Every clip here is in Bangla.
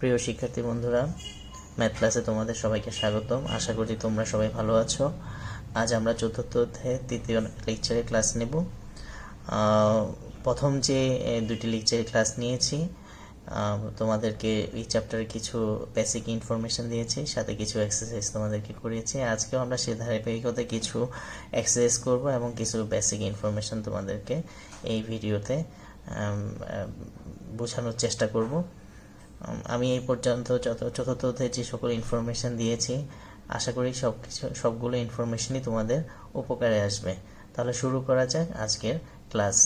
প্রিয় শিক্ষার্থী বন্ধুরা, ম্যাথ ক্লাসে তোমাদের সবাইকে স্বাগতম। আশা করি তোমরা সবাই ভালো আছো। আজ আমরা চতুর্থ অধ্যায়ে তৃতীয় লেকচারে ক্লাস নেব। প্রথম যে দুটি লেকচারে ক্লাস নিয়েছি, তোমাদেরকে এই চ্যাপ্টারে কিছু বেসিক ইনফরমেশন দিয়েছি, সাথে কিছু এক্সারসাইজ তোমাদেরকে করিয়েছি। আজকেও আমরা সে ধারাবাহিকতায় কিছু এক্সারসাইজ করব এবং কিছু বেসিক ইনফরমেশন তোমাদেরকে এই ভিডিওতে বোঝানোর চেষ্টা করব। আমি এই পর্যন্ত চতুর্থ অধ্যায়ে যে সকল ইনফরমেশন দিয়েছি, আশা করি সবগুলো ইনফরমেশনই তোমাদের উপকারে আসবে। তাহলে শুরু করা যাক আজকের ক্লাস।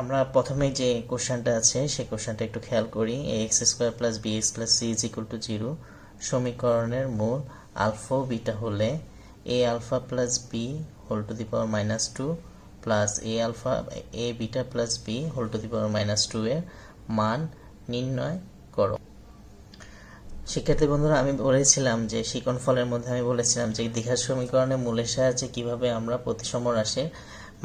আমরা প্রথমে যে কোশ্চেনটা আছে সেই কোশ্চেনটা একটু খেয়াল করি। ax square plus bx plus c is equal to 0 সমীকরণের মূল আলফা ও বিটা হলে a alpha plus b whole to the power minus 2 প্লাস a beta plus b whole to the power minus 2 এর মান নির্ণয় করো। শিক্ষার্থী বন্ধুরা, আমি বলেছিলাম যে শিকন ফলের মধ্যে আমি বলেছিলাম যে দ্বিঘাত সমীকরণের মূলের সাহায্যে কিভাবে আমরা প্রতিসম রাশির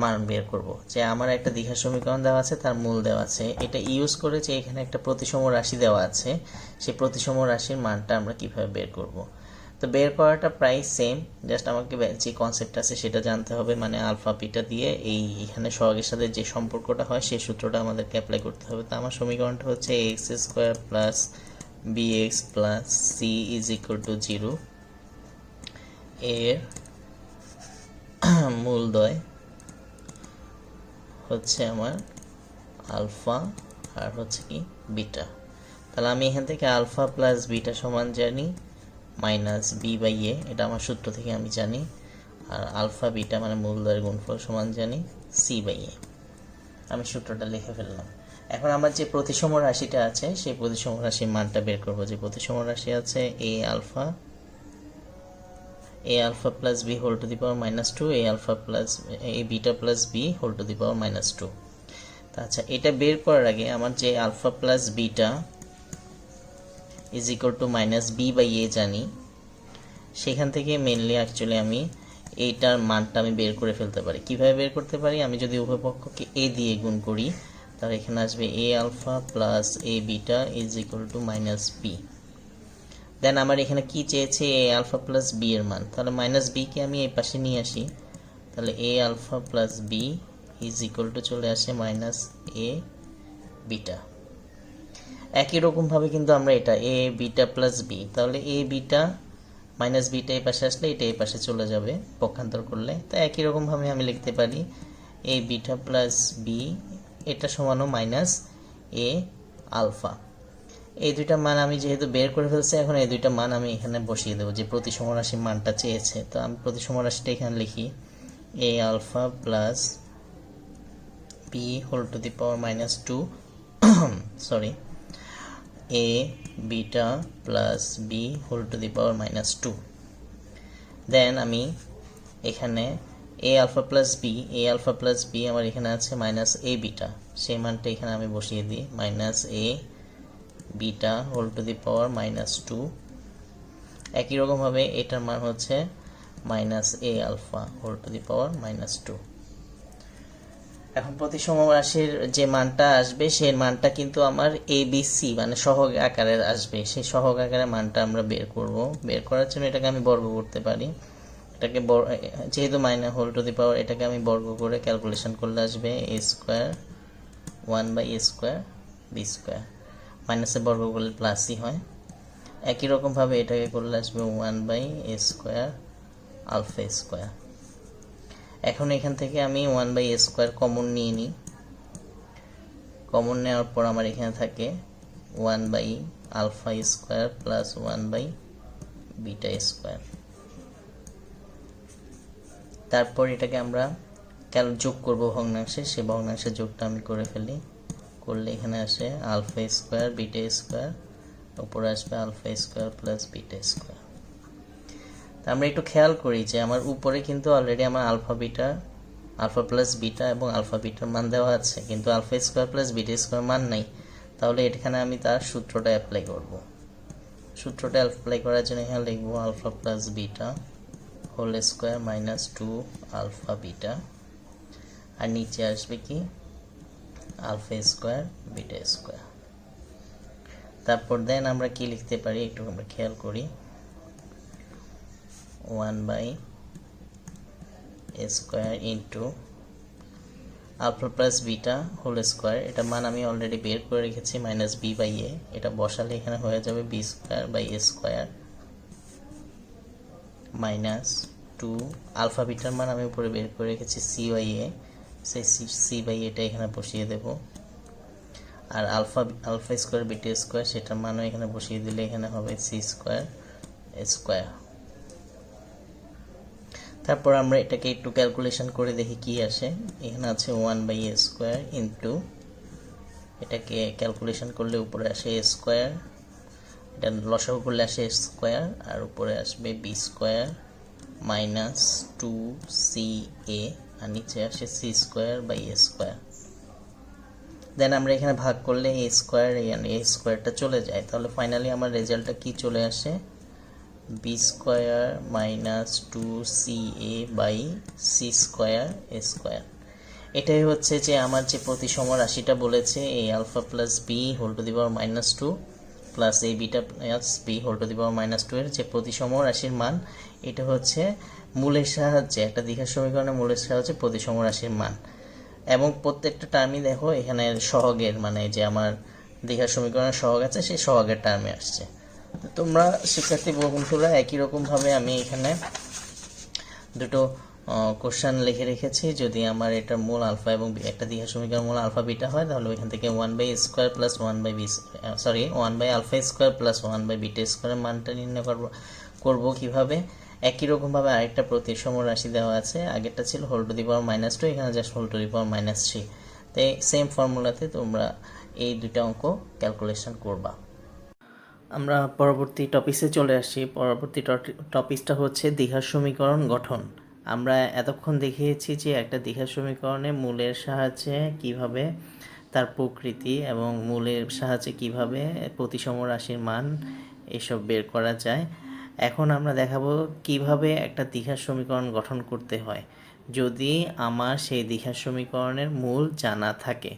মান বের করব। যে আমার একটা দ্বিঘাত সমীকরণ দেওয়া আছে, তার মূল দেওয়া আছে, এটা ইউজ করে যে এখানে একটা প্রতিসম রাশি দেওয়া আছে, সেই প্রতিসম রাশির মানটা আমরা কিভাবে বের করব। তো বের করাটা প্রায় সেম, জাস্ট আমাকে যে কনসেপ্ট আছে সেটা জানতে হবে। মানে আলফা বিটা দিয়ে এখানে সহগের সাথে যে সম্পর্কটা হয় সেই সূত্রটা আমাদেরকে অ্যাপ্লাই করতে হবে। তো আমার সমীকরণটা হচ্ছে x square plus b x plus c is equal to 0 এর মূলদ্বয় হচ্ছে আমার আলফা আর হচ্ছে কি বিটা। তাহলে আমি এখান থেকে আলফা প্লাস বিটা সমান জানি মাইনাস বি বাই এ, এটা আমার সূত্র থেকে আমি জানি। আর আলফা বিটা মানে মূলদ্বয়ের গুণফল সমান জানি সি বাই এ। আমি সূত্রটা লিখে ফেললাম। এখন আমার যে প্রতিসম রাশিটা আছে সেই প্রতিসম রাশির মানটা বের করব। যে প্রতিসম রাশি আছে a alpha plus b whole to the power minus 2 a beta plus b whole to the power minus 2। আচ্ছা, এটা বের করার আগে আমার যে alpha plus beta is equal to minus b by a জানি, সেখান থেকে মেনলি অ্যাকচুয়ালি আমি এইটার মানটা আমি বের করে ফেলতে পারি। কিভাবে বের করতে পারি? আমি যদি উভয় পক্ষকে এ দিয়ে গুণ করি, তাহলে এখানে আসবে a alpha plus a beta is equal to minus b. Then আমার এখানে কি চেয়েছে? এ আলফা প্লাস বি এর মান। তাহলে মাইনাস বিকে আমি এই পাশে নিয়ে আসি, তাহলে a alpha plus b is equal to চলে আসে মাইনাস এ বিটা। একই রকমভাবে কিন্তু আমরা এটা এ বিটা প্লাস বি, তাহলে এ বিটা মাইনাস বিটা এই পাশে আসলে এটা এই পাশে চলে যাবে পক্ষান্তর করলে। তো একই রকমভাবে আমি লিখতে পারি এ বিটা প্লাস বি এটা সমানও মাইনাস এ আলফা। এই দুইটা মান আমি যেহেতু বের করে ফেলছি, এখন এই দুইটা মান আমি এখানে বসিয়ে দেবো যে প্রতিসম রাশির মানটা চেয়েছে। তো আমি প্রতিসম রাশিটা এখানে লিখি a alpha plus b whole to the power minus 2 sorry a beta plus b whole to the power minus 2। Then আমি এখানে এ আলফা প্লাস বি আমার এখানে আছে মাইনাস এ বিটা, সেই মানটা এখানে আমি বসিয়ে দিই minus a beta whole to the power minus 2। একই রকমভাবে এটার মান হচ্ছে minus a alpha whole to the power minus 2। এখন প্রতিসম রাশির যে মানটা আসবে সেই মানটা কিন্তু আমার এ বি সি মানে সহগ আকারে আসবে। সেই সহগ আকারের মানটা আমরা বের করব। বের করার জন্য এটাকে আমি বর্গ করতে পারি। এটাকে যেহেতু minus whole to the power, এটাকে আমি বর্গ করে ক্যালকুলেশন করলে আসবে a square 1 by a square b square. মাইনাসে বর্গ করলে প্লাসই হয়। একই রকমভাবে এটাকে করলে আসবে 1 by a square alpha square. এখন এখান থেকে আমি 1 বাই এ স্কোয়ার কমন নিয়ে নিই। কমন নেওয়ার পর আমার এখানে থাকে 1 by alpha square plus 1 by beta square. তারপর এটাকে আমরা যোগ করব ভগ্নাংশে, সেই ভগ্নাংশের যোগটা আমি করে ফেলি। করলে এখানে আসে আলফা স্কোয়ার বিটা স্কোয়ার, উপরে আসবে alpha square plus beta square. আমরা একটু খেয়াল করি যে আমার উপরে কিন্তু অলরেডি আমার আলফা প্লাস বিটা এবং আলফা বিটার মান দেওয়া আছে, কিন্তু alpha square plus beta square মান নাই। তাহলে এখানে আমি তার সূত্রটা অ্যাপ্লাই করব। সূত্রটা অ্যাপ্লাই করার জন্য এখানে লিখবো alpha plus beta whole square minus 2 alpha beta, আর নিচে আসবে কি আলফা স্কোয়ার বিটা স্কোয়ার। তারপর দেন আমরা কি লিখতে পারি একটু আমরা খেয়াল করি, 1/a² into alpha plus beta whole square. এটা মান আমি অলরেডি বের করে রেখেছি -b/a। এটা বসালে এখানে হয়ে যাবে b²/a² -2 আলফা বিটার মান আমি উপরে বের করে রেখেছি c/a, সেই c/a এখানে বসিয়ে দেব। আর আলফা স্কোয়ার বিটা স্কোয়ার সেটার মানও এখানে বসিয়ে দিলে এখানে হবে c²²। তারপর আমরা এটাকে একটু ক্যালকুলেশন করে দেখি কি আসে। এখানে আছে 1/a² ইন্টু, এটাকে ক্যালকুলেশন করলে উপরে আসে a², এটা লসাগু করলে আসে a², আর উপরে আসবে b² -2ca, আর নিচে আসে c²/a²। দেন আমরা এখানে ভাগ করলে a² চলে যায়, তাহলে ফাইনালি আমার রেজাল্টটা কি চলে আসে, b² -2ca/c²a²। এটাই হচ্ছে যে আমার যে প্রতিসম রাশিটা বলেছে এই alpha plus b whole to the power -2 plus এই beta plus b whole to the power -2 এর যে প্রতিসম রাশির মান, এটা হচ্ছে মূলের সাহায্যে, একটা দ্বিঘাত সমীকরণের মূলের সাহায্যে প্রতিসম রাশির মান। এবং প্রত্যেকটা টার্মই দেখো এখানে সহগের, মানে যে আমার দ্বিঘাত সমীকরণের সহগ আছে সেই সহগের টার্মে আসছে। তোমরা শিক্ষার্থী বন্ধুরা একই রকমভাবে আমি এখানে দুটো কোশ্চেন লিখে রেখেছি। যদি আমার এটার মূল আলফা এবং একটা দ্বিঘাত সমীকরণ মূল আলফা বিটা হয়, তাহলে ওইখান থেকে 1/a² প্লাস 1/α² প্লাস 1/β² এর মানটা নির্ণয় করব কিভাবে। একই রকমভাবে আরেকটা প্রতিসম রাশি দেওয়া আছে, আগেরটা ছিল হোল টু দি পাওয়ার -2, এখানে জাস্ট হোল টু দি পাওয়ার -3। তাই সেম ফর্মুলাতে তোমরা এই দুটো অঙ্ক ক্যালকুলেশন করবা। আমরা পরবর্তী টপিকে চলে আসি। পরবর্তী টপিকটা হচ্ছে দ্বিঘাত সমীকরণ গঠন। আমরা এতক্ষণ দেখিয়েছি যে একটা দ্বিঘাত সমীকরণে মূলের সাহায্যে কিভাবে তার প্রকৃতি এবং মূলের সাহায্যে কিভাবে প্রতিসম রাশির মান এসব বের করা যায়। এখন আমরা দেখাবো কিভাবে একটা দ্বিঘাত সমীকরণ গঠন করতে হয় যদি আমার সেই দ্বিঘাত সমীকরণের মূল জানা থাকে।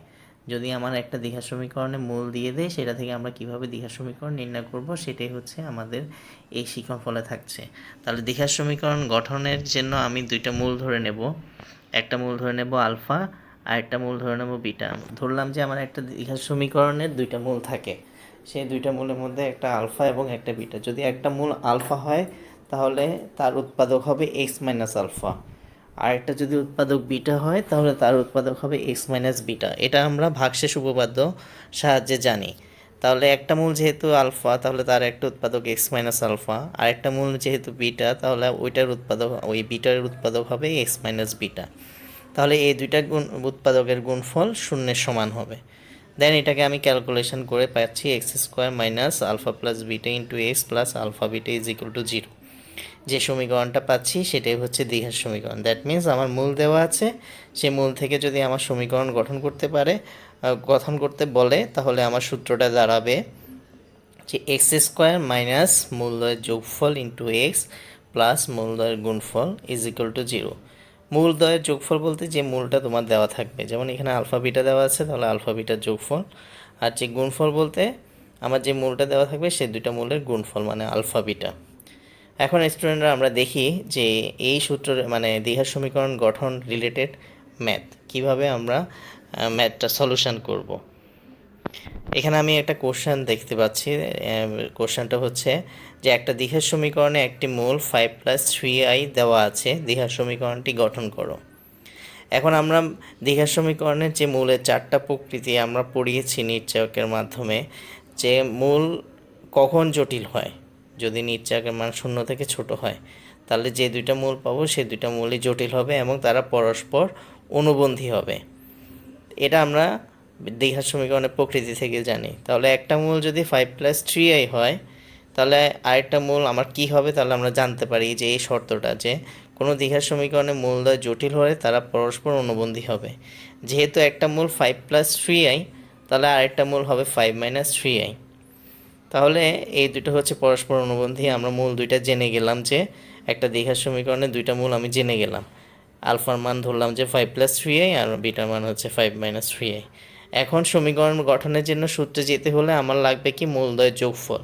যদি আমার একটা দ্বিঘাত সমীকরণে মূল দিয়ে দেয়, সেটা থেকে আমরা কিভাবে দ্বিঘাত সমীকরণ নির্ণয় করব সেটাই হচ্ছে আমাদের এই শিক্ষণফলে থাকছে। তাহলে দ্বিঘাত সমীকরণ গঠনের জন্য আমি দুইটা মূল ধরে নেব, একটা মূল ধরে নেব আলফা আর একটা মূল ধরে নেব বিটা। ধরলাম যে আমার একটা দ্বিঘাত সমীকরণের দুইটা মূল থাকে, সেই দুইটা মূলের মধ্যে একটা আলফা এবং একটা বিটা। যদি একটা মূল আলফা হয় তাহলে তার উৎপাদক হবে x মাইনাস আলফা, আর একটা যদি উৎপাদক বিটা হয় তাহলে তার উৎপাদক হবে x মাইনাস বিটা। এটা আমরা ভাগশেষ উপপাদ্য সাহায্যে জানি। তাহলে একটা মূল যেহেতু আলফা তাহলে তার একটা উৎপাদক x মাইনাস আলফা, আর একটা মূল যেহেতু বিটা তাহলে ওই বিটার উৎপাদক হবে x মাইনাস বিটা। তাহলে এই দুইটা উৎপাদকের গুণফল 0-এর সমান হবে। দেন এটাকে আমি ক্যালকুলেশন করে পাচ্ছি x² minus alpha plus beta into x plus alpha beta is equal to 0। যে সমীকরণটা পাচ্ছি সেটাই হচ্ছে দ্বিঘাত সমীকরণ। দ্যাট মিনস আমার মূল দেওয়া আছে, সে মূল থেকে যদি আমার সমীকরণ গঠন করতে বলে তাহলে আমার সূত্রটা দাঁড়াবে যে x² মাইনাস মূলদ্বয়ের যোগফল ইন্টু এক্স প্লাস মূলদ্বয়ের গুণফল ইজ ইকুয়াল টু 0। মূলদ্বয়ের যোগফল বলতে যে মূলটা তোমার দেওয়া থাকবে, যেমন এখানে আলফা বিটা দেওয়া আছে তাহলে আলফা বিটার যোগফল, আর যে গুণফল বলতে আমার যে মূলটা দেওয়া থাকবে সে দুইটা মূলের গুণফল মানে আলফা বিটা। এখন স্টুডেন্টরা আমরা দেখি যে এই সূত্র মানে দ্বিঘাত সমীকরণ গঠন রিলেটেড ম্যাথ কিভাবে আমরা ম্যাথটা সলিউশন করব। এখানে আমি একটা কোশ্চেন দেখতে পাচ্ছি। কোশ্চেনটা হচ্ছে যে একটা দ্বিঘাত সমীকরণে একটি মূল 5 + 3i দেওয়া আছে, দ্বিঘাত সমীকরণটি গঠন করো। এখন আমরা দ্বিঘাত সমীকরণের যে মূলের 4টা প্রকৃতি আমরা পড়িয়েছি নির্ণায়কের মাধ্যমে, যে মূল কখন জটিল হয়, যদি নির্ণায়কের মান 0 থেকে ছোট হয় তাহলে যে দুইটা মূল পাবো সেই দুইটা মূলই জটিল হবে এবং তারা পরস্পর অনুবন্ধী হবে। এটা আমরা দ্বিঘাত সমীকরণের প্রকৃতি থেকে জানি। তাহলে একটা মূল যদি 5 + 3i হয় তাহলে আরেকটা মূল আমার কি হবে, তাহলে আমরা জানতে পারি যে এই শর্তটা যে কোনো দ্বিঘাত সমীকরণে মূলদ্বয় জটিল হলে তারা পরস্পর অনুবন্ধী হবে। যেহেতু একটা মূল 5 + 3i তাহলে আরেকটা মূল হবে 5 - 3i। তাহলে এই দুটো হচ্ছে পরস্পর অনুবন্ধী। আমরা মূল দুইটা জেনে গেলাম, যে একটা দ্বিঘাত সমীকরণের দুইটা মূল আমি জেনে গেলাম। আলফার মান ধরলাম যে 5 + 3i আর বিটার মান হচ্ছে 5 - 3i। এখন সমীকরণ গঠনের জন্য সূত্রে যেতে হলে আমার লাগবে কি মূলদ্বয়ের যোগফল।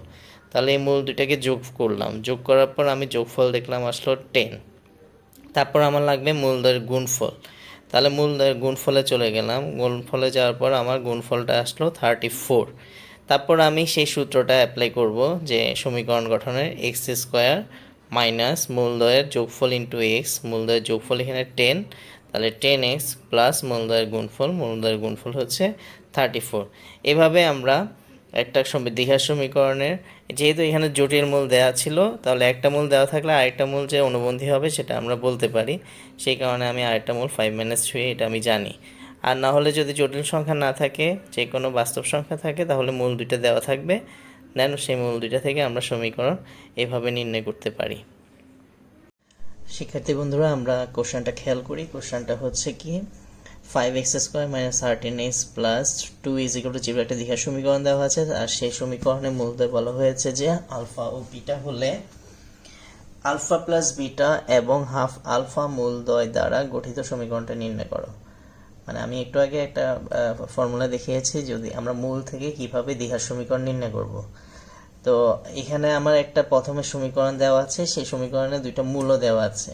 তাহলে এই মূল দুইটাকে যোগ করলাম, যোগ করার পর আমি যোগফল দেখলাম আসলো 10। তারপর আমার লাগবে মূলদ্বয়ের গুণফল। তাহলে মূলদ্বয়ের গুণফলে চলে গেলাম, গুণফলে যাওয়ার পর আমার গুণফলটা আসলো 34। তারপর আমি সেই সূত্রটা অ্যাপ্লাই করব যে সমীকরণ গঠনের এক্স স্কোয়ার মাইনাস মূলদ্বয়ের যোগফল ইন্টু এক্স, মূলদ্বয়ের যোগফল এখানে 10, তাহলে 10x প্লাস মূলদ্বয়ের গুণফল হচ্ছে 34। এভাবে আমরা একটা দ্বিঘাত সমীকরণের, যেহেতু এখানে জটিল মূল দেওয়া ছিল, তাহলে একটা মূল দেওয়া থাকলে আরেকটা মূল যে অনুবন্ধী হবে সেটা আমরা বলতে পারি। সেই কারণে আমি আরেকটা মূল 5 - 3 এটা আমি জানি। আর না হলে যদি জটিল সংখ্যা না থাকে, যে কোনো বাস্তব সংখ্যা থাকে, তাহলে মূল দুইটা দেওয়া থাকবে, দেন সেই মূল দুইটা থেকে আমরা সমীকরণ এভাবে নির্ণয় করতে পারি। শিক্ষার্থী বন্ধুরা, আমরা কোশ্চেনটা খেয়াল করি। কোশ্চেনটা হচ্ছে কি 5x² - 13x + 2 = 0 একটা দ্বিঘাত সমীকরণ দেওয়া আছে, আর সেই সমীকরণে মূলদ্বয় বলা হয়েছে যে আলফা ও বিটা হলে আলফা প্লাস বিটা এবং হাফ আলফা মূলদ্বয় দ্বারা গঠিত সমীকরণটা নির্ণয় করো। মানে আমি একটু আগে একটা ফর্মুলা দেখিয়েছি, যদি আমরা মূল থেকে কিভাবে দ্বিঘাত সমীকরণ নির্ণয় করব। তো এখানে আমার একটা প্রথমে সমীকরণ দেওয়া আছে, সেই সমীকরণে দুইটা মূলও দেওয়া আছে।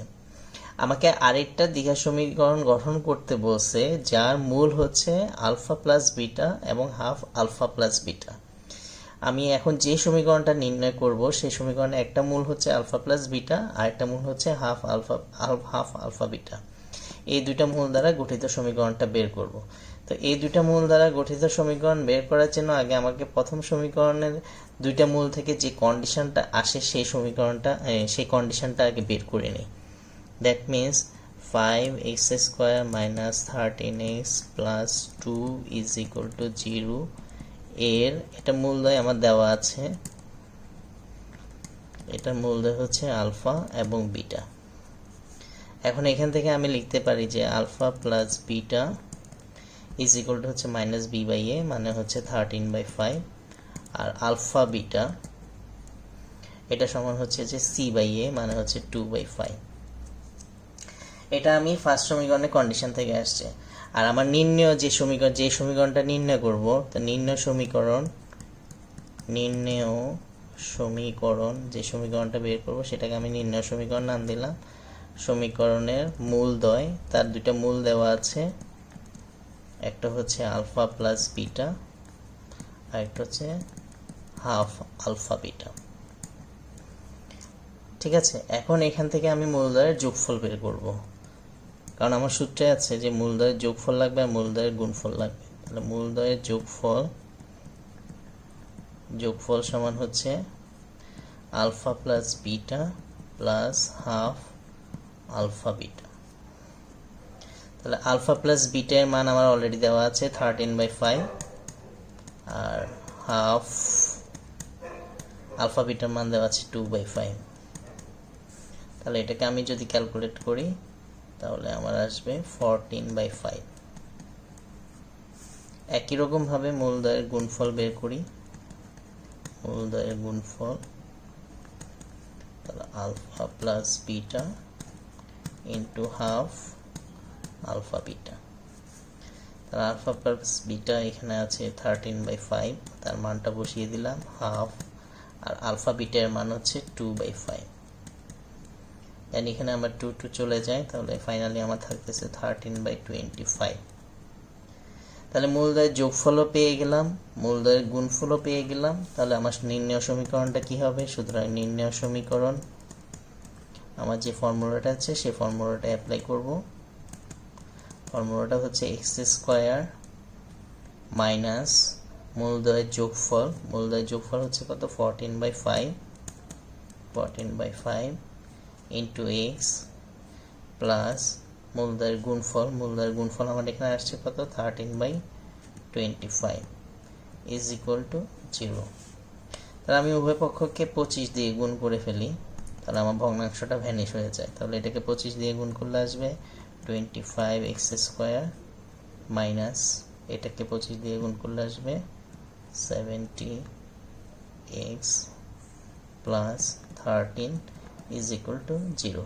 আমাকে আরেকটা দ্বিঘাত সমীকরণ গঠন করতে বলছে, যার মূল হচ্ছে আলফা প্লাস বিটা এবং হাফ আলফা প্লাস বিটা। আমি এখন যে সমীকরণটা নির্ণয় করব, সেই সমীকরণে একটা মূল হচ্ছে আলফা প্লাস বিটা, আর একটা মূল হচ্ছে হাফ আলফা বিটা। এই দুইটা মূল দ্বারা গঠিত সমীকরণটা বের করব। তো এই দুইটা মূল দ্বারা গঠিত সমীকরণ বের করার জন্য আগে আমাকে প্রথম সমীকরণের দুইটা মূল থেকে যে কন্ডিশনটা আসে সেই কন্ডিশনটা আগে বের করে নিই। দ্যাট মিনস 5x² - 13x + 2 = 0 এর এটা মূলদ্বয় আমার দেওয়া আছে, এটা মূলদ্বয় হচ্ছে আলফা এবং বিটা। এখন এখান থেকে আমি লিখতে পারি যে আলফা প্লাস বিটা হচ্ছে -b/a, মানে হচ্ছে 13/5, আর আলফা বিটা এটা সমান হচ্ছে যে c/a, মানে হচ্ছে 2/5। এটা আমি ফার্স্ট সমীকরণের কন্ডিশন থেকে আসছে। আর আমার নির্ণয় যে সমীকরণটা নির্ণয় করব, তো নির্ণয় সমীকরণ যে সমীকরণটা বের করব সেটাকে আমি নির্ণয় সমীকরণ নাম দিলাম। সমীকরণের মূলদ্বয়, তার দুইটা মূল দেওয়া আছে, একটা হচ্ছে আলফা প্লাস বিটা আর একটা হচ্ছে হাফ আলফা বিটা। ঠিক আছে, এখন এখান থেকে আমি মূলদ্বয়ের যোগফল বের করব, কারণ আমার সূত্রে আছে যে মূলদ্বয়ের যোগফল লাগবে আর মূলদ্বয়ের গুণফল লাগবে। তাহলে মূলদ্বয়ের যোগফল সমান হচ্ছে alpha plus beta plus half alpha beta. তাহলে আলফা প্লাস বিটা এর মান আমার অলরেডি দেওয়া আছে 13/5, আর হাফ আলফা বিটার মান দেওয়া আছে 2/5। তাহলে এটাকে আমি যদি ক্যালকুলেট করি তাহলে আমার আসবে 14/5। একই রকম ভাবে মূলদ্বয়ের গুণফল বের করি। মূলদ্বয়ের গুণফল, তাহলে alpha plus beta into half alpha beta. তাহলে আলফা প্লাস বিটা এখানে আছে 13/5, তার মানটা বসিয়ে দিলাম হাফ, আর আলফা বিটার মান হচ্ছে 2/5। দেন এখানে আমার 2 চলে যায়, তাহলে ফাইনালি আমার থাকতেছে 13/25। তাহলে মূলদ্বয়ের যোগফলও পেয়ে গেলাম, মূলদ্বয়ের গুণফলও পেয়ে গেলাম। তাহলে আমার নির্ণয় সমীকরণটা কি হবে? সুতরাং নির্ণয় সমীকরণ, আমার যে ফর্মুলাটা আছে সেই ফর্মুলাটা অ্যাপ্লাই করব। ফর্মুলাটা হচ্ছে x² মাইনাস মূলদ্বয়ের যোগফল হচ্ছে কত? 14/5 ইন্টু এক্স প্লাস মূলদ্বয়ের গুণফল আমার এখানে আসছে কত? 13/25 ইজ ইকুয়াল টু 0। তাহলে আমি উভয় পক্ষকে 25 দিয়ে গুণ করে ফেলি, তাহলে আমার ভগ্নাংশটা ভ্যানিশ হয়ে যায়। তাহলে এটাকে 25 দিয়ে গুণ করলে আসবে 25x² মাইনাস এটাকে 25 দিয়ে গুণ করলে আসবে 70x plus 13 is equal to 0।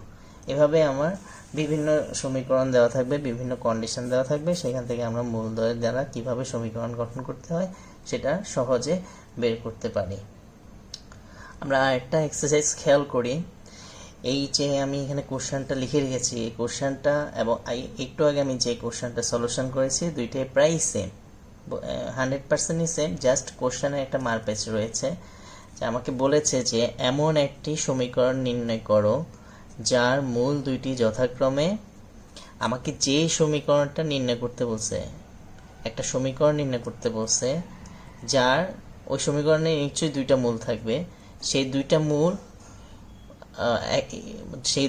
এভাবে আমার বিভিন্ন সমীকরণ দেওয়া থাকবে, বিভিন্ন কন্ডিশন দেওয়া থাকবে, সেখান থেকে আমরা মূলদ্বয়ের দ্বারা কিভাবে সমীকরণ গঠন করতে হয় সেটা সহজে বের করতে পারি। আমরা আরেকটা এক্সারসাইজ খেয়াল করি। এই যে আমি এখানে কোশ্চেনটা লিখে রেখেছি, এই কোশ্চেনটা এবং একটু আগে আমি যে কোশ্চেনটা সলিউশন করেছি দুইটাই প্রায় সেম, 100%ই সেম, জাস্ট কোশ্চেনের একটা মারপ্যাচ রয়েছে। যে আমাকে বলেছে যে এমন একটি সমীকরণ নির্ণয় করো যার মূল দুইটি যথাক্রমে, আমাকে যে সমীকরণটা নির্ণয় করতে বলছে, একটা সমীকরণ নির্ণয় করতে বলছে যার ওই সমীকরণে নিশ্চয়ই দুইটা মূল থাকবে, সেই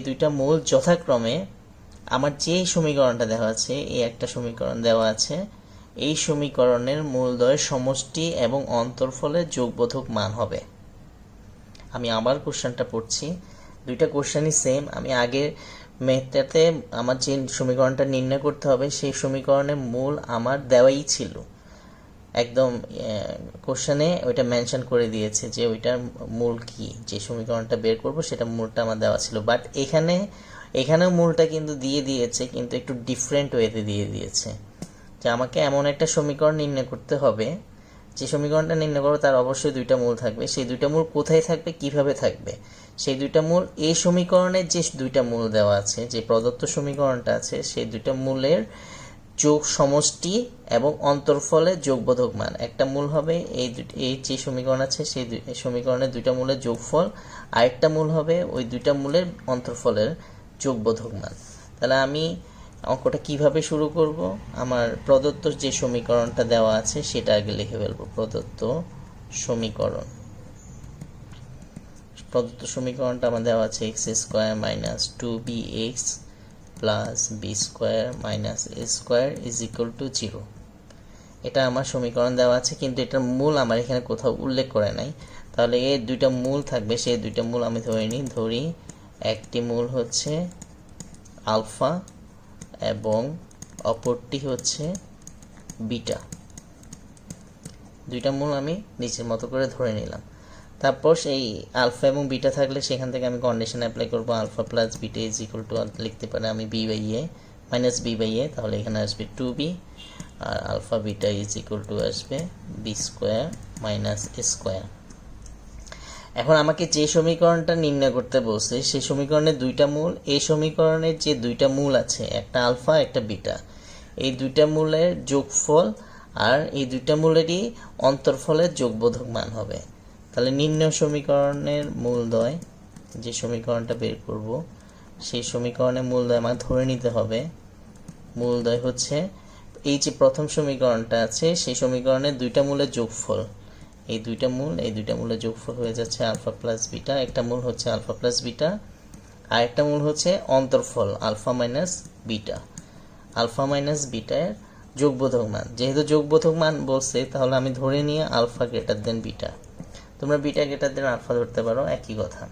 দুইটা মূল যথাক্রমে আমার যে সমীকরণটা দেওয়া আছে, এই একটা সমীকরণ দেওয়া আছে, এই সমীকরণের মূলদ্বয়ের সমষ্টি এবং অন্তরফলের যোগবোধক মান হবে। আমি আবার কোশ্চেনটা পড়ছি, দুইটা কোশ্চেনই সেম। আমি আগের মেথডটাতে আমার যে সমীকরণটা নির্ণয় করতে হবে সেই সমীকরণের মূল আমার দেওয়াই ছিল, একদম কোশ্চেনে ওইটা মেনশন করে দিয়েছে যে ওইটার মূল কি, যে সমীকরণটা বের করব সেটা মূলটা আমার দেওয়া ছিল। বাট এখানেও মূলটা কিন্তু দিয়ে দিয়েছে, কিন্তু একটু ডিফারেন্ট ওয়েতে দিয়ে দিয়েছে যে আমাকে এমন একটা সমীকরণ নির্ণয় করতে হবে, যে সমীকরণটা নির্ণয় করবো তার অবশ্যই দুইটা মূল থাকবে। সেই দুইটা মূল কোথায় থাকবে, কিভাবে থাকবে, সেই দুইটা মূল এই সমীকরণের যে দুইটা মূল দেওয়া আছে, যে প্রদত্ত সমীকরণটা আছে, সেই দুইটা মূলের যোগ সমষ্টি এবং অন্তরফলের যোগবোধক মান। একটা মূল হবে এই যে সমীকরণ আছে সেই সমীকরণের দুইটা মূলের যোগফল, আরেকটা মূল হবে ওই দুইটা মূলের অন্তরফলের যোগবোধক মান। তাহলে আমি অঙ্কটা কিভাবে শুরু করব, আমার প্রদত্ত যে সমীকরণটা দেওয়া আছে সেটা আগে লিখে ফেলবো। প্রদত্ত সমীকরণটা আমার দেওয়া আছে x² - 2bx plus b square minus a square is equal to 0। এটা আমার সমীকরণ দেওয়া আছে, কিন্তু এটার মূল আমার এখানে কোথাও উল্লেখ করে নাই। তাহলে এর দুইটা মূল থাকবে, সেই দুইটা মূল আমি ধরি একটি মূল হচ্ছে আলফা এবং অপরটি হচ্ছে বিটা। দুইটা মূল আমি নিচের মতো করে ধরে নিলাম। তারপর সেই আলফা এবং বিটা থাকলে সেখান থেকে আমি কন্ডিশন অ্যাপ্লাই করব, alpha plus beta is equal to লিখতে পারি আমি b/a মাইনাস b/a, তাহলে এখানে আসবে 2b, আর alpha beta is equal to আসবে b² মাইনাস a স্কোয়ার। এখন আমাকে যে সমীকরণটা নির্ণয় করতে বলছে সেই সমীকরণের দুইটা মূল, এই সমীকরণের যে দুইটা মূল আছে, একটা আলফা একটা বিটা, এই দুইটা মূলের যোগফল আর এই দুইটা মূলেরই অন্তরফলের যোগবোধক মান হবে। তাহলে নির্ণয় সমীকরণের মূলদ্বয়, যে সমীকরণটা বের করব সেই সমীকরণের মূলদ্বয় আমাকে ধরে নিতে হবে। মূলদ্বয় হচ্ছে এই যে প্রথম সমীকরণটা আছে সেই সমীকরণের দুইটা মূলের যোগফল, এই দুইটা মূলের যোগফল হয়ে যাচ্ছে আলফা প্লাস বিটা। একটা মূল হচ্ছে আলফা প্লাস বিটা, আর একটা মূল হচ্ছে অন্তরফল alpha minus beta. Alpha minus বিটার যোগবোধক মান, যেহেতু যোগবোধক মান বলছে তাহলে আমি ধরে নিয়ে আলফা গ্রেটার দেন বিটা। তোমরা বিটা গ্রেটার দেন আলফা ধরতে পারো, একই কথা।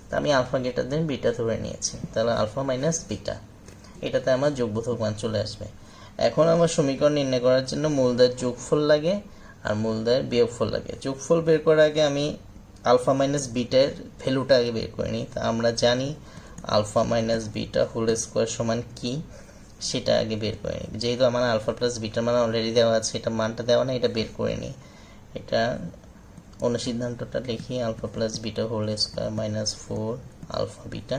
তা আমি আলফা গ্রেটার দেন বিটা ধরে নিয়েছি, তাহলে আলফা মাইনাস বিটা, এটাতে আমার যোগবোধক মান চলে আসবে। এখন আমার সমীকরণ নির্ণয় করার জন্য মূলদ্বয়ের যোগফল লাগে আর মূলদ্বয়ের বিয়োগফল লাগে। যোগফল বের করার আগে আমি আলফা মাইনাস বিটার ভ্যালুটা আগে বের করে নিই। তা আমরা জানি alpha minus beta whole square সমান কি, সেটা আগে বের করে নিই। যেহেতু আমার আলফা প্লাস বিটার মান অলরেডি দেওয়া আছে, এটা মানটা দেওয়া না, এটা বের করে নিই। এটা অনুসিদ্ধান্তটা লিখি, alpha plus beta whole square minus 4 alpha beta.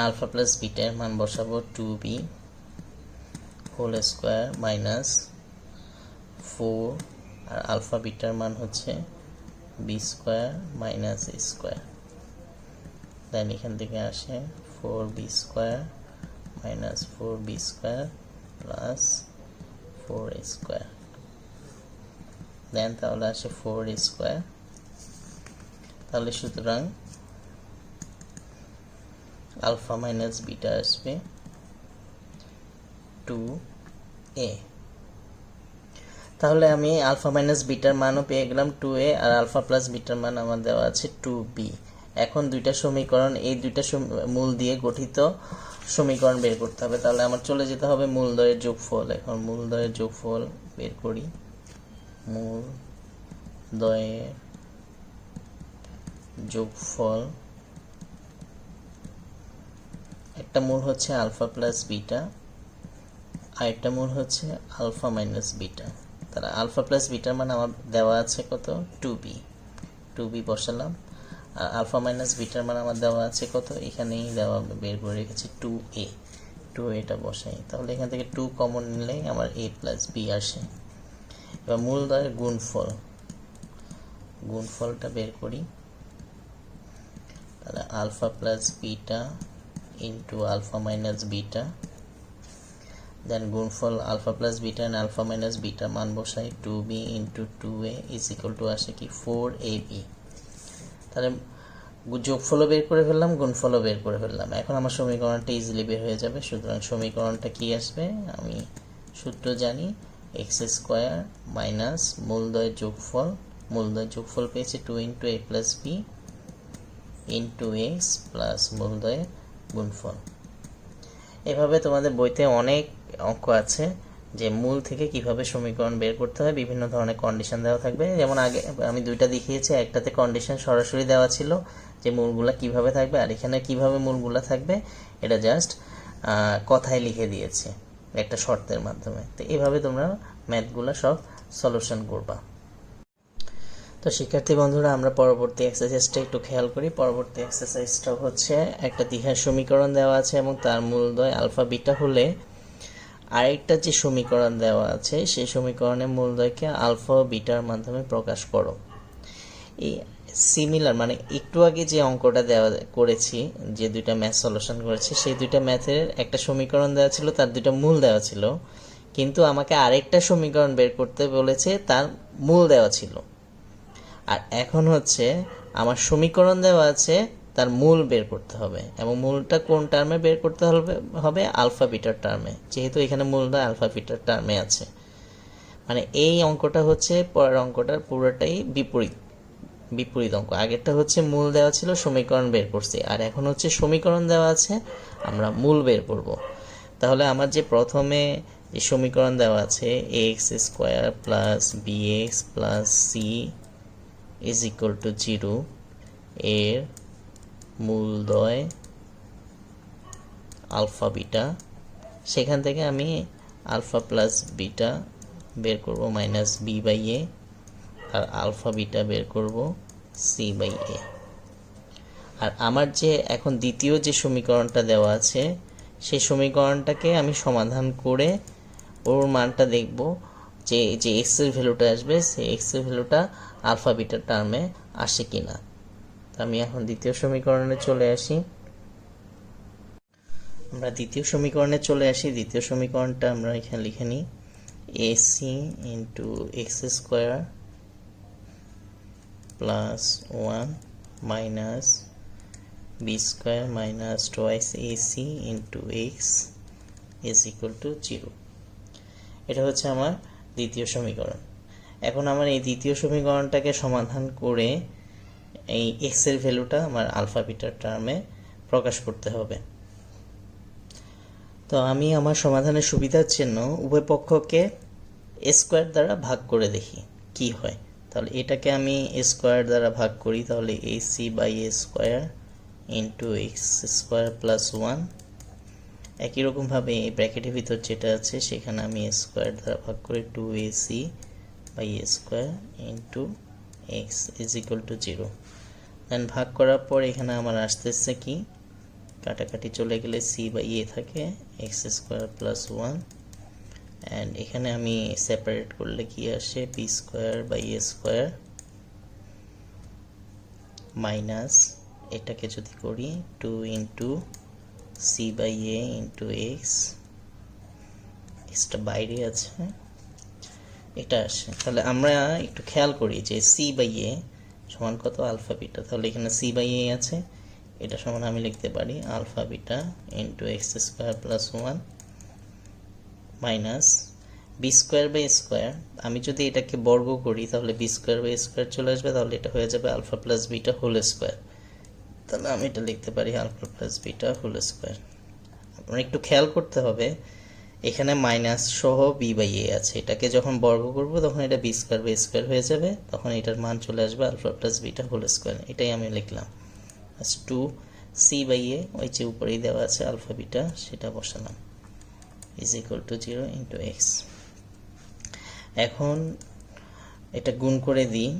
Alpha plus বিটার মান বসাবো 2b হোল স্কোয়ার মাইনাস 4, আর আলফা বিটার মান হচ্ছে b² মাইনাস a স্কোয়ার। দেন এখান থেকে আসে 4b² minus 4b² plus 4a square. দেন তাহলে আসে 4a স্কোয়ার। তাহলে সুতরাং আলফা মাইনাস বিটা আসবে 2a। তাহলে আমি আলফা মাইনাস বিটার মানও পেয়ে গেলাম 2a, আর আলফা প্লাস বিটার মান আমার দেওয়া আছে 2b। এখন দুইটা সমীকরণ, এই দুইটা মূল দিয়ে গঠিত সমীকরণ বের করতে হবে। তাহলে আমার চলে যেতে হবে মূলদ্বয়ের যোগফল। এখন মূলদ্বয়ের যোগফল বের করি। মূলদ্বয়ের যোগফল একটা মূল হচ্ছে আলফা প্লাস বিটা, আরেকটা মূল হচ্ছে আলফা মাইনাস বিটা। তাহলে আলফা প্লাস বিটার মানে আমার দেওয়া আছে কত, 2b বসালাম। আর আলফা মাইনাস বিটার মানে আমার দেওয়া আছে কত, এখানেই দেওয়া বের করে রেখেছি 2a টা বসাই। তাহলে এখান থেকে 2 কমন নিলে আমার a প্লাস b আসে। এবার মূলদ্বয়ের গুণফলটা বের করি। তাহলে alpha plus beta into alpha minus beta, then গুণফল alpha plus beta and alpha minus beta মান বসাই, 2b into 2a is equal two আসে কি 4ab। তাহলে যোগফলও বের করে ফেললাম, গুণফলও বের করে ফেললাম। এখন আমার সমীকরণটা ইজিলি বের হয়ে যাবে। সুতরাং সমীকরণটা কি আসবে, আমি সূত্র জানি, এক্স স্কোয়ার মাইনাস মূলদ্বয়ের যোগফল পেয়েছি 2 into a plus b into x plus মূলদ্বয়ের গুণফল। এভাবে তোমাদের বইতে অনেক অঙ্ক আছে যে মূল থেকে কিভাবে সমীকরণ বের করতে হয়, বিভিন্ন ধরনের কন্ডিশন দেওয়া থাকবে। যেমন আগে আমি দুইটা দেখিয়েছি, একটাতে কন্ডিশন সরাসরি দেওয়া ছিল যে মূলগুলা কিভাবে থাকবে, আর এখানে কিভাবে মূলগুলা থাকবে এটা জাস্ট কথায় লিখে দিয়েছে একটা শর্তের মাধ্যমে। তো এভাবে তোমরা ম্যাথগুলো সব সলিউশন করবা। তো শিক্ষার্থী বন্ধুরা, আমরা পরবর্তী এক্সারসাইজটা একটু খেয়াল করি। পরবর্তী এক্সারসাইজটা হচ্ছে একটা দ্বিঘাত সমীকরণ দেওয়া আছে এবং তার মূলদ্বয় আলফা বিটা হলে আরেকটা যে সমীকরণ দেওয়া আছে সেই সমীকরণের মূলদ্বয়কে আলফা ও বিটার মাধ্যমে প্রকাশ করো। এই সিমিলার মানে একটু আগে যে অঙ্কটা করেছি, যে দুইটা ম্যাথ সলিউশন করেছি, সেই দুইটা ম্যাথের একটা সমীকরণ দেওয়া ছিল, তার দুইটা মূল দেওয়া ছিল, কিন্তু আমাকে আরেকটা সমীকরণ বের করতে বলেছে, তার মূল দেওয়া ছিল। আর এখন হচ্ছে আমার সমীকরণ দেওয়া আছে, তার মূল বের করতে হবে, এবং মূলটা কোন টার্মে বের করতে হবে আলফা বিটার টার্মে, যেহেতু এখানে মূলটা আলফা বিটার টার্মে আছে। মানে এই অঙ্কটা হচ্ছে পরের অঙ্কটার পুরোটাই বিপরীত অঙ্ক। আগেরটা হচ্ছে মূল দেওয়া ছিল, সমীকরণ বের করছি, আর এখন হচ্ছে সমীকরণ দেওয়া আছে, আমরা মূল বের করব। তাহলে আমার যে প্রথমে যে সমীকরণ দেওয়া আছে x square plus b x plus c is equal to 0 এর মূলদ্বয় আলফা বিটা, সেখান থেকে আমি আলফা প্লাস বিটা বের করব মাইনাস বি বাই এ, আর আলফা বিটা বের করব সি বাই এ। আর আমার যে এখন দ্বিতীয় যে সমীকরণটা দেওয়া আছে সেই সমীকরণটাকে আমি সমাধান করে ওর মানটা দেখব যে যে এক্স এর ভ্যালুটা আসবে সেই এক্স এর ভ্যালুটা আলফা বিটার টার্মে আসে কিনা। আমি এখন দ্বিতীয় সমীকরণে চলে আসি। দ্বিতীয় সমীকরণটা আমরা এখানে লিখে নিই, a c into x square plus 1 minus b square minus twice a c into x is equal to 0। এটা হচ্ছে আমার দ্বিতীয় সমীকরণ। এখন আমার এই দ্বিতীয় সমীকরণটাকে সমাধান করে এই এক্স এর ভ্যালুটা আমার আলফা বিটার টার্মে প্রকাশ করতে হবে। তো আমি আমার সমাধানের সুবিধার জন্য উভয় পক্ষকে স্কোয়ার দ্বারা ভাগ করে দেখি কি হয়। তাহলে এটাকে আমি স্কোয়ার দ্বারা ভাগ করি, তাহলে a c by a square into x square plus 1। একই রকমভাবে এই ব্র্যাকেটের ভিতর যেটা আছে সেখানে আমি স্কোয়ার দ্বারা ভাগ করি 2ac by a square into x is equal to 0। Then ভাগ করার পর এখানে আমার আসতেছে কি, কাটাকাটি চলে গেলে সি বাই এ থাকে এক্স স্কোয়ার প্লাস 1, অ্যান্ড এখানে আমি সেপারেট করলে কি আসে b square by a square minus এটাকে যদি করি 2 into c by a into x, এক্সটা বাইরে আছে, এটা আসে। তাহলে আমরা একটু খেয়াল করি যে সি বাই এ সমান কত আলফা বিটা। তাহলে এখানে সি বাই এ আছে, এটা সমান আমি লিখতে পারি alpha beta into x square plus 1 minus b square by square. আমি যদি এটাকে বর্গ করি তাহলে বি স্কোয়ার বাই স্কোয়ার চলে আসবে, তাহলে এটা হয়ে যাবে alpha plus beta whole square. তাহলে আমি এটা লিখতে পারি alpha plus beta whole square. আপনার একটু খেয়াল করতে হবে এখানে মাইনাস সহ বি বাই এ আছে, এটাকে যখন বর্গ করব তখন এটা বি স্কোয়ার বাই স্কোয়ার হয়ে যাবে, তখন এটার মান চলে আসবে alpha plus beta whole square. এটাই আমি লিখলাম 2 সি বাই এ ওই যে উপরেই দেওয়া আছে আলফা বিটা সেটা বসালাম is equal to 0 into x. এখন এটা গুণ করে দিই,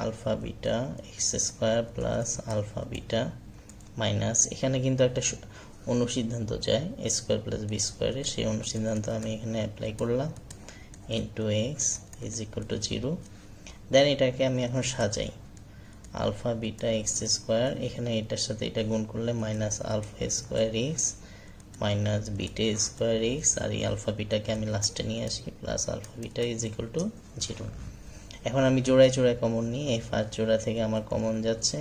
alpha beta x square plus alpha beta minus, এখানে কিন্তু একটা অনুসিদ্ধান্ত যায় এ স্কোয়ার প্লাস বি স্কোয়ারে, সেই অনুসিদ্ধান্ত আমি এখানে অ্যাপ্লাই করলাম into x is equal to 0। দেন এটাকে আমি এখন সাজাই, আলফা বিটা এক্স স্কোয়ার, এখানে এটার সাথে এটা গুণ করলে minus alpha square x minus beta square x, আর এই আলফা বিটাকে আমি লাস্টে নিয়ে আসি plus alpha beta is equal to 0। এখন আমি জোড়ায় জোড়ায় কমন নিই, এই ফার্স্ট জোড়া থেকে আমার কমন যাচ্ছে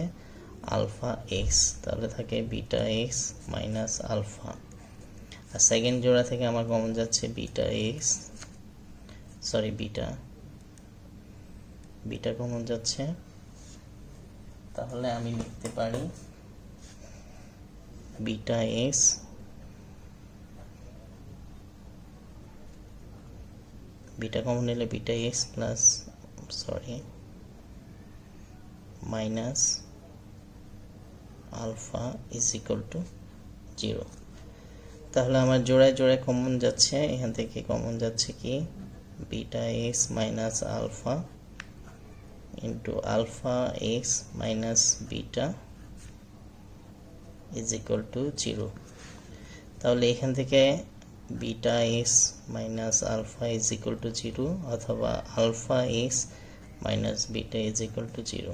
আলফা এক্স, তাহলে থাকে বিটা এক্স মাইনাস আলফা, আর সেকেন্ড জোড়া থেকে আমার কমন যাচ্ছে beta x, sorry beta common যাচ্ছে, তাহলে আমি লিখতে পারি বিটা এক্স বিটা কমন নিলে beta x plus minus alpha is equal to 0। তাহলে আমার জোড়ায় জোড়ায় কমন যাচ্ছে, এখান থেকে কমন যাচ্ছে কি beta x minus alpha into alpha x minus beta is equal to 0। তাহলে এখান থেকে beta x minus alpha is equal to 0 অথবা alpha x minus beta is equal to 0।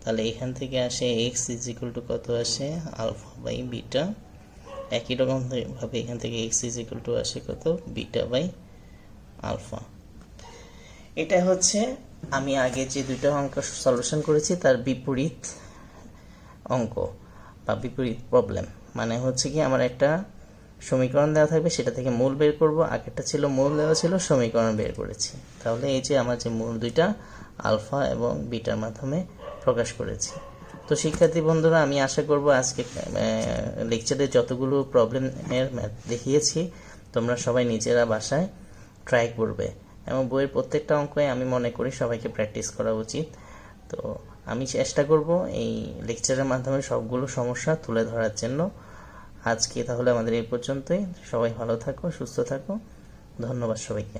তাহলে এখান থেকে আসে এক্স ইজ ইকুয়াল টু কত আসে আলফা বাই বিটা, একই রকম ভাবে এখান থেকে এক্স ইজ ইকুয়াল টু আসে কত বিটা বাই আলফা। এটা হচ্ছে আমি আগে যে দুটো অঙ্ক সলিউশন করেছি তার বিপরীত অঙ্ক বা বিপরীত প্রবলেম। মানে হচ্ছে কি আমার একটা সমীকরণ দেওয়া থাকবে, সেটা থেকে মূল বের করব, আগেরটা ছিল মূল দেওয়া ছিল সমীকরণ বের করেছি। তাহলে এই যে আমার যে মূল দুইটা আলফা এবং বিটার মাধ্যমে প্রকাশ করেছি। তো শিক্ষার্থী বন্ধুরা, আমি আশা করব আজকে লেকচারে যতগুলো প্রবলেমের ম্যাথ দেখিয়েছি তোমরা সবাই নিজেরা বাসায় ট্রাই করবে, এবং বইয়ের প্রত্যেকটা অঙ্কই আমি মনে করি সবাইকে প্র্যাকটিস করা উচিত। তো আমি চেষ্টা করব এই লেকচারের মাধ্যমে সবগুলো সমস্যা তুলে ধরার জন্য। আজকে তাহলে আমাদের এই পর্যন্তই। সবাই ভালো থাকো, সুস্থ থাকো, ধন্যবাদ সবাইকে।